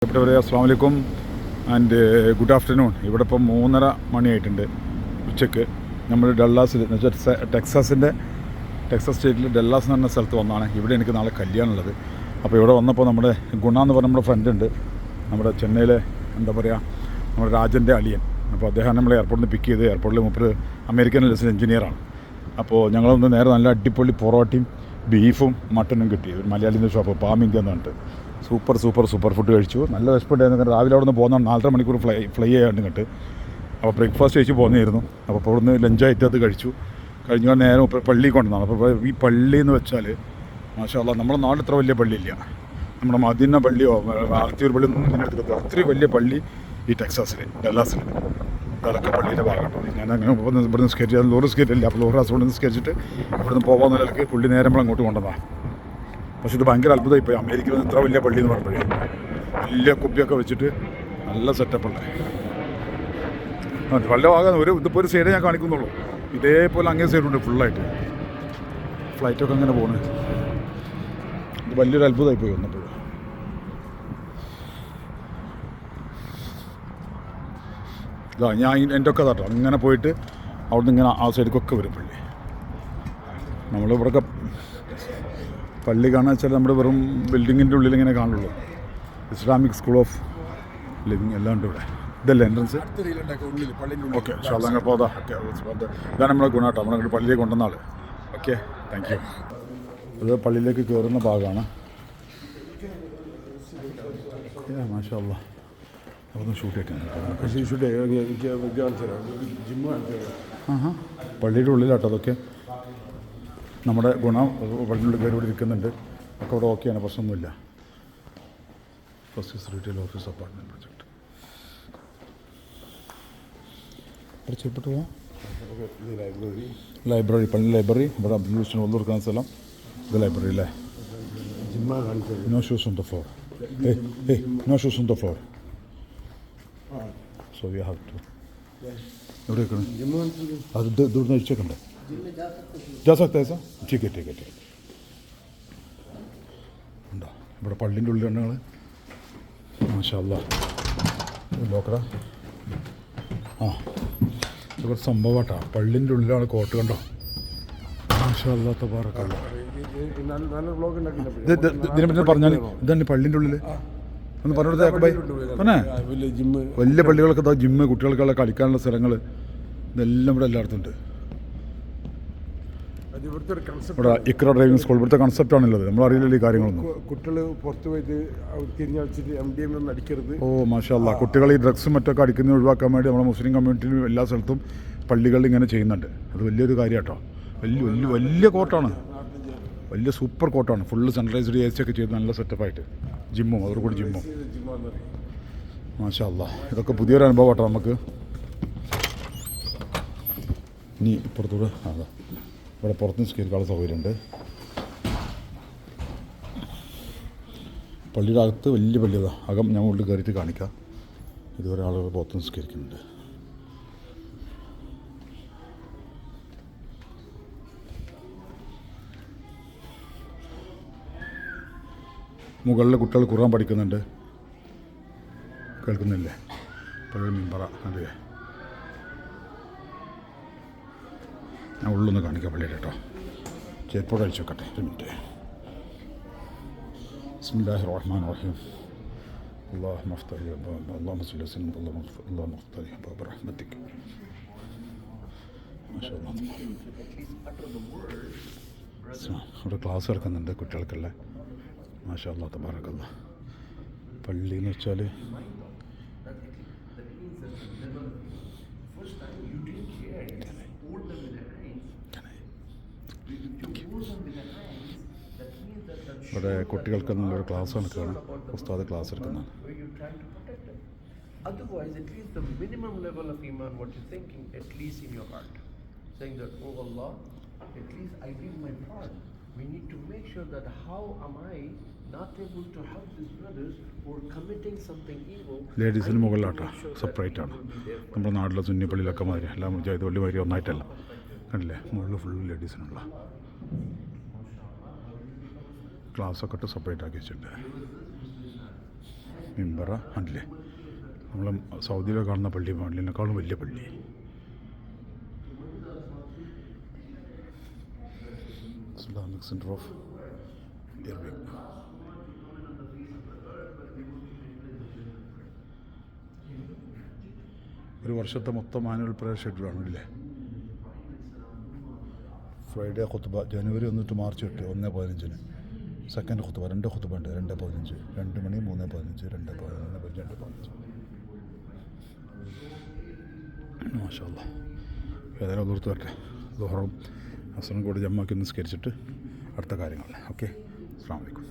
പ്രിയപ്പെട്ടവരെ, അസ്സാം വലൈക്കും ആൻഡ് ഗുഡ് ആഫ്റ്റർനൂൺ. ഇവിടെ ഇപ്പം 3:30 മണിയായിട്ടുണ്ട് ഉച്ചയ്ക്ക്. നമ്മൾ ഡല്ലാസിൽ എന്ന് വെച്ചാൽ ടെക്സാസ് സ്റ്റേറ്റിൽ ഡല്ലാസ് എന്ന് പറഞ്ഞ സ്ഥലത്ത് വന്നതാണ്. ഇവിടെ എനിക്ക് നാളെ കല്യാണമുള്ളത്. അപ്പോൾ ഇവിടെ വന്നപ്പോൾ നമ്മുടെ ഗുണ എന്ന് പറഞ്ഞ നമ്മുടെ ഫ്രണ്ട് ഉണ്ട്, നമ്മുടെ ചെന്നൈയിലെ എന്താ പറയുക, നമ്മുടെ രാജൻ്റെ അളിയൻ. അപ്പോൾ അദ്ദേഹം നമ്മളെ എയർപോർട്ടിൽ നിന്ന് പിക്ക് ചെയ്ത്, എയർപോർട്ടിൽ മുപ്പത് അമേരിക്കൻ ലെസിൽ എഞ്ചിനീയറാണ്. അപ്പോൾ ഞങ്ങളൊന്ന് നേരെ നല്ല അടിപൊളി പൊറോട്ടയും ബീഫും മട്ടനും കിട്ടി. ഒരു മലയാളിൻ്റെ ഷോപ്പ് പാമിങ്ക എന്ന് പറഞ്ഞിട്ട് സൂപ്പർ ഫുഡ് കഴിച്ചു. നല്ല വിശപ്പുണ്ടായിരുന്നു. രാവിലെ അവിടെ നിന്ന് പോകുന്ന 4.5 മണിക്കൂർ ഫ്ലൈ ചെയ്യാണ്ട് ഇങ്ങോട്ട്. അപ്പോൾ ബ്രേക്ക്ഫാസ്റ്റ് കഴിച്ച് പോകുന്നതായിരുന്നു. അപ്പോൾ അവിടെ നിന്ന് ലഞ്ചായിട്ട് അത് കഴിച്ചു. കഴിഞ്ഞ നേരം പള്ളി കൊണ്ടുവന്നാണ്. അപ്പോൾ ഈ പള്ളി എന്ന് വെച്ചാൽ മാഷാ അല്ലാഹ്, നമ്മുടെ നാട്ടിൽ ഇത്ര വലിയ പള്ളിയില്ല. നമ്മുടെ മദീന പള്ളിയോ ആർത്തിയൂർ പള്ളി ഒന്നും ഇതിനടുത്ത് അത്രയും വലിയ പള്ളി ഈ ടെക്സാസിൽ ഡല്ലാസിൽ അതൊക്കെ പള്ളിയുടെ ഭാഗമാണ്. ഞാൻ അങ്ങനെ ഇവിടെ നിസ്കരിച്ച് ലോറ് നിസ്കരിച്ചില്ല. അപ്പോൾ ലോറ് ഹസ്ബൻഡ് നിസ്കരിച്ചിട്ട് ഇവിടെ നിന്ന് പോകാൻ നിലക്ക് പുള്ളി നേരം നമ്മൾ അങ്ങോട്ട് കൊണ്ടുവന്നതാണ്. പക്ഷെ ഇത് ഭയങ്കര അത്ഭുതമായി പോയി. അമേരിക്കയിൽ ഇത്ര വലിയ പള്ളി എന്ന് പറഞ്ഞപ്പോഴേ വലിയ കുപ്പിയൊക്കെ വെച്ചിട്ട് നല്ല സെറ്റപ്പുള്ള വല്ല ഭാഗം ഇതിപ്പോൾ ഒരു സൈഡേ ഞാൻ കാണിക്കുന്നുള്ളൂ. ഇതേപോലെ അങ്ങേ സൈഡുണ്ട് ഫുള്ളായിട്ട്. ഫ്ലൈറ്റൊക്കെ അങ്ങനെ പോകുന്നത് ഇത് വലിയൊരു അത്ഭുതമായി പോയി വന്നപ്പോൾ. ഇതാ ഞാൻ എൻ്റെ ഒക്കെ തട്ടോ അങ്ങനെ പോയിട്ട് അവിടുന്ന് ഇങ്ങനെ ആ സൈഡിലേക്കൊക്കെ വരും പള്ളി. നമ്മളിവിടെയൊക്കെ പള്ളി കാണാൻ വെച്ചാൽ നമ്മുടെ വെറും ബിൽഡിങ്ങിൻ്റെ ഉള്ളിൽ ഇങ്ങനെ കാണുള്ളൂ. ഇസ്ലാമിക് സ്കൂൾ ഓഫ് ലിവിങ് എല്ലാം ഉണ്ട് ഇവിടെ. ഇതല്ലേ എൻട്രൻസ്? ഓക്കെ, അങ്ങനെ പോതാ. ഓക്കെ, ഇതാണ് നമ്മളെ ഗുണാട്ടോ, നമ്മളെ പള്ളിയിലേക്ക് കൊണ്ടുവന്ന ആൾ. Okay, thank you. ഇത് പള്ളിയിലേക്ക് കയറുന്ന ഭാഗമാണ്. മാഷാ അല്ലാഹ്, അതൊന്ന് ഷൂട്ട് പള്ളിയുടെ ഉള്ളിലാട്ടോ അതൊക്കെ. നമ്മുടെ ഗുണം പള്ളിയുടെ കയറി ഇവിടെ ഇരിക്കുന്നുണ്ട്. ഒക്കെ ഇവിടെ ഓക്കെയാണ്, പ്രശ്നമൊന്നുമില്ല. First retail office apartment project പരിചയപ്പെട്ടു പോവാം. ലൈബ്രറി, പള്ളി ലൈബ്രറി. ഇവിടെ അബ്ദുൽ ഹുസ്സൈൻ ഒന്നു കൊടുക്കുന്ന സ്ഥലം. ഇത് ലൈബ്രറി അല്ലേ? No shoes on the floor. No shoes on the floor. So you have to. എവിടെ വെക്കണം? അത് ദൂരം അഴിച്ചേക്കണ്ടേ? जा सकता है सर? ठीक है. ഉണ്ടോ ഇവിടെ പള്ളിൻ്റെ ഉള്ളിൽ ഞങ്ങൾ മാഷാ അല്ലാഹ് നോക്കടാ. ഇതൊക്കെ സംഭവമാട്ടാ. പള്ളിൻ്റെ ഉള്ളിലാണ് കോട്ട്, കണ്ടോ? മാഷാ അല്ലാഹ് തബാറക്. ഇതിനെ പറ്റി പറഞ്ഞാൽ ഇതാണ് പള്ളിൻ്റെ ഉള്ളിൽ ഒന്ന് പറഞ്ഞെടുത്തേ. പിന്നെ വലിയ പള്ളികളൊക്കെ ഇതാ, ജിമ്മ്, കുട്ടികൾക്കുള്ള കളിക്കാനുള്ള സ്ഥലങ്ങൾ, ഇതെല്ലാം ഇവിടെ എല്ലായിടത്തും ഉണ്ട്. ഇവിടെ ഇക്ര ഡ്രൈവിംഗ് സ്കൂൾ, ഇവിടുത്തെ കൺസെപ്റ്റാണുള്ളത്. നമ്മളറിയില്ലല്ലോ ഈ കാര്യങ്ങളൊന്നും. കുട്ടികൾ പുറത്ത് പോയിട്ട് തിരിഞ്ഞടിച്ചിട്ട് MDMA ഒന്നും അടിക്കരുത്. ഓ മാഷാ അല്ലാഹ്, കുട്ടികൾ ഈ ഡ്രഗ്സും മറ്റൊക്കെ അടിക്കുന്നത് ഒഴിവാക്കാൻ വേണ്ടി നമ്മുടെ മുസ്ലിം കമ്മ്യൂണിറ്റിയിലും എല്ലാ സ്ഥലത്തും പള്ളികളിൽ ഇങ്ങനെ ചെയ്യുന്നുണ്ട്. അത് വലിയൊരു കാര്യം കേട്ടോ. വലിയ കോട്ടാണ്, വലിയ സൂപ്പർ കോട്ടാണ്. ഫുള്ള് സെൻട്രലൈസ്ഡ് AC ഒക്കെ ചെയ്ത് നല്ല സെറ്റപ്പായിട്ട്. ജിമ്മും അതോടുകൂടി ജിമ്മും. മാഷാ അല്ലാഹ്, ഇതൊക്കെ പുതിയൊരു അനുഭവം കേട്ടോ നമുക്ക്. ഇനി ഇപ്പുറത്തൂടെ അതാ ഇവിടെ പുറത്ത് നിസ്കരിക്കാനുള്ള സൗകര്യമുണ്ട്. പള്ളിയുടെ അകത്ത് വലിയ പള്ളിയതാണ്. അകം ഞാൻ ഉള്ളിൽ കയറിയിട്ട് കാണിക്കാം. ഇതുവരെ ആളുകൾ പുറത്ത് നിസ്കരിക്കുന്നുണ്ട്. മുകളിൽ കുട്ടികൾ ഖുർആൻ പഠിക്കുന്നുണ്ട്. കേൾക്കുന്നില്ലേ? പഴയ മിമ്പറ അതെ. ഞാൻ ഉള്ളൊന്ന് കാണിക്കാം പള്ളിയുടെ കേട്ടോ. ചെരുപ്പോടെ അഴിച്ചു വെക്കട്ടെ ഒരു മിനിറ്റ്. ബിസ്മില്ലാഹിർ റഹ്മാനിർ റഹീം. അല്ലാഹുമ്മ ഇഫ്തഹ് ലി അബ്വാബ അല്ലാഹുമ്മ സ്വല്ലി വസല്ലം അല്ലാഹുമ്മ ഇഫ്തഹ് ലി അബ്വാബ റഹ്മതിക. മാഷാ അല്ലാഹ്. ഇവിടെ ക്ലാസ് നടക്കുന്നുണ്ട് കുട്ടികൾക്കുള്ള. മാഷാ അല്ലാഹ് തബാറകല്ലാഹ്. പള്ളി എന്ന് വെച്ചാൽ ഇവിടെ കുട്ടികൾക്ക് നല്ലൊരു ക്ലാസ് നടക്കുകയാണ്. ഉസ്താദ് ക്ലാസ് എടുക്കുന്നതാണ്. Otherwise, at least the minimum level of iman, what you're thinking, at least in your heart, saying that, oh Allah, at least I did my part. We need to make sure that how am I not able to help these brothers who are committing something evil. ലേഡീസിന് മുകളിലാട്ടോ, separate ആണ്. നമ്മുടെ നാട്ടിലെ സുന്നി പള്ളിയിലൊക്കെ മാതിരി എല്ലാം മുജാഹിദ് പള്ളി മാതിരി ഒന്നായിട്ടല്ല, കണ്ടില്ലേ? മുകളിൽ ഫുള്ള് ലേഡീസിനുള്ള ക്ലാസ്സൊക്കെ ഇട്ട് സെപ്പറേറ്റ് ആക്കി വെച്ചിട്ടുണ്ട്. മിമ്പറ കണ്ടില്ലേ, നമ്മൾ സൗദിയിലൊക്കെ കാണുന്ന പള്ളി പള്ളിനേക്കാളും വലിയ പള്ളി. Islamic centre of Irving. ഒരു വർഷത്തെ മൊത്തം ആനുവൽ പ്രയർ ഷെഡ്യൂളാണ് ഇല്ലേ. ഫ്രൈഡേ ഖുത്ബ ജനുവരി 1 to മാർച്ച് 8, 1-15. സെക്കൻഡ് ഖുത്ബ 2 ഖുത്ബ ഉണ്ട്, 2-15, 2 മണി, 3-15, 2-15, 2-15. മാഷാ അല്ലാ. ഏതായാലും ഓർത്ത് വരട്ടെ. ദുഹറും അസറും കൂടി ജമ്മാക്കി നിസ്കരിച്ചിട്ട് അടുത്ത കാര്യങ്ങൾ. ഓക്കെ, അസ്സലാമു അലൈക്കും.